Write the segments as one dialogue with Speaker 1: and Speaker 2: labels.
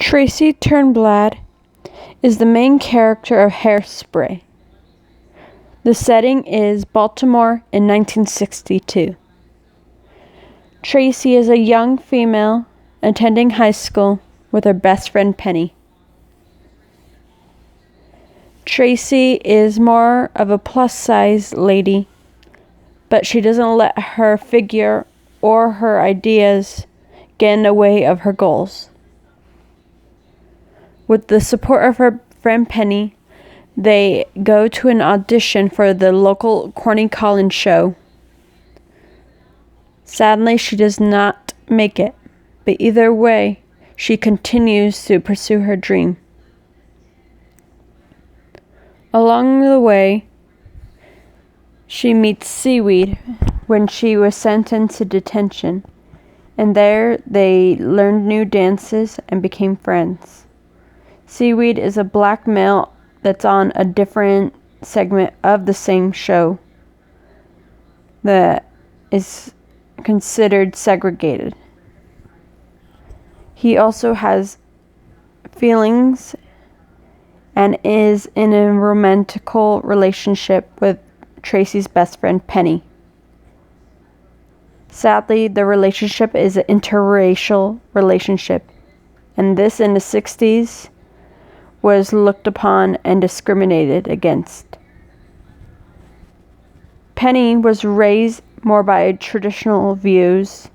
Speaker 1: Tracy Turnblad is the main character of Hairspray. The setting is Baltimore in 1962. Tracy is a young female attending high school with her best friend Penny. Tracy is more of a plus-size lady, but she doesn't let her figure or her ideas get in the way of her goals. With the support of her friend Penny, they go to an audition for the local Corny Collins show. Sadly, she does not make it, but either way, she continues to pursue her dream. Along the way, she meets Seaweed when she was sent into detention, and there they learned new dances and became friends. Seaweed is a black male that's on a different segment of the same show that is considered segregated. He also has feelings and is in a romantical relationship with Tracy's best friend Penny. Sadly, the relationship is an interracial relationship, and this in the 60s was looked upon and discriminated against. Penny was raised more by traditional views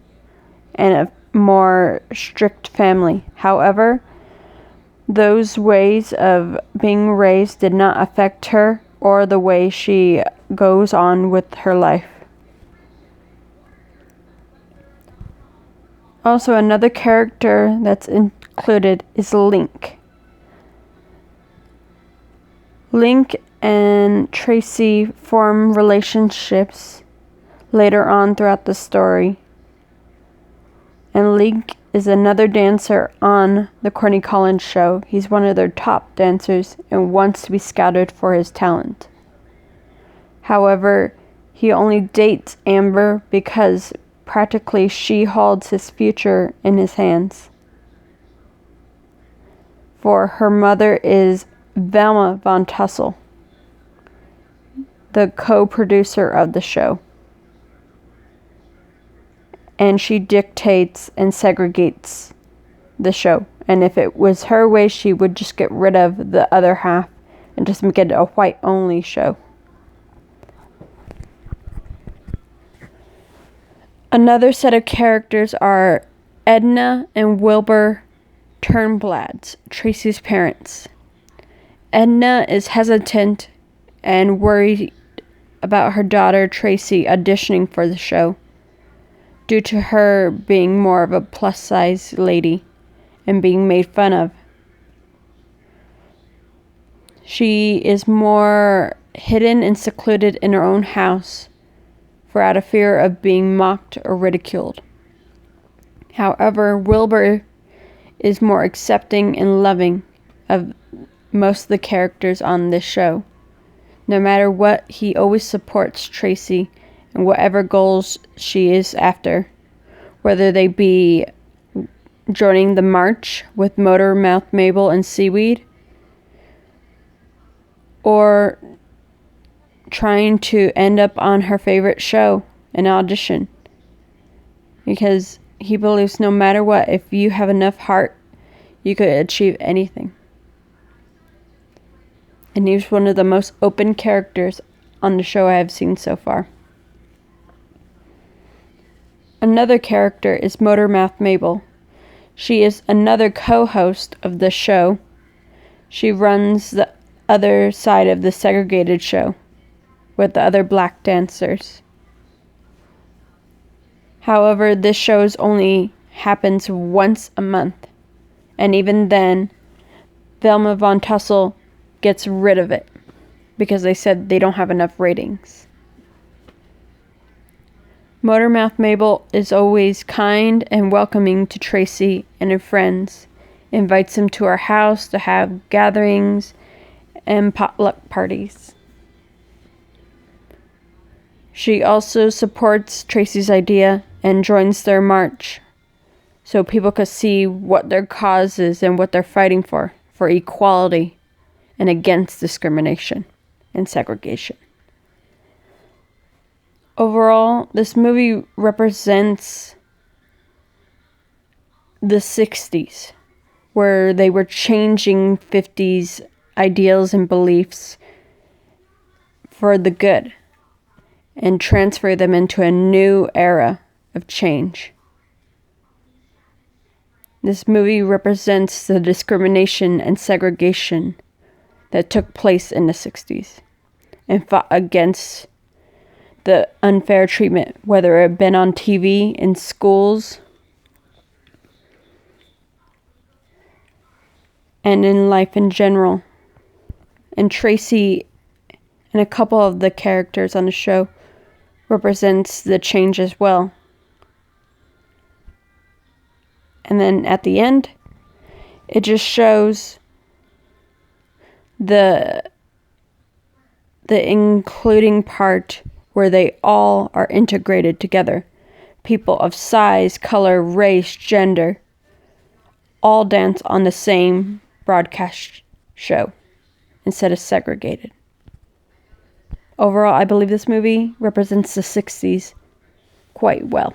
Speaker 1: and a more strict family. However, those ways of being raised did not affect her or the way she goes on with her life. Also, another character that's included is Link. Link and Tracy form relationships later on throughout the story. And Link is another dancer on the Corny Collins show. He's one of their top dancers and wants to be scouted for his talent. However, he only dates Amber because practically she holds his future in his hands. For her mother is Velma Von Tussle, the co-producer of the show. And she dictates and segregates the show. And if it was her way, she would just get rid of the other half and just make it a white-only show. Another set of characters are Edna and Wilbur Turnblads, Tracy's parents. Edna is hesitant and worried about her daughter Tracy auditioning for the show due to her being more of a plus-size lady and being made fun of. She is more hidden and secluded in her own house for out of fear of being mocked or ridiculed. However, Wilbur is more accepting and loving of most of the characters on this show. No matter what, he always supports Tracy and whatever goals she is after, whether they be joining the march with Motor Mouth Mabel and Seaweed, or trying to end up on her favorite show, an audition. Because he believes no matter what, if you have enough heart, you could achieve anything. And he's one of the most open characters on the show I have seen so far. Another character is Motor Mouth Mabel. She is another co-host of the show. She runs the other side of the segregated show with the other black dancers. However, this show only happens once a month. And even then, Velma Von Tussle gets rid of it because they said they don't have enough ratings. Motor Mouth Mabel is always kind and welcoming to Tracy and her friends, invites them to her house to have gatherings and potluck parties. She also supports Tracy's idea and joins their march so people could see what their cause is and what they're fighting for equality and against discrimination and segregation. Overall, this movie represents the 60s, where they were changing 50s ideals and beliefs for the good and transfer them into a new era of change. This movie represents the discrimination and segregation that took place in the 60s and fought against the unfair treatment, whether it had been on TV, in schools, and in life in general. And Tracy and a couple of the characters on the show represents the change as well. And then at the end, it just shows the including part where they all are integrated together. People of size, color, race, gender, all dance on the same broadcast show instead of segregated. Overall, I believe this movie represents the 60s quite well.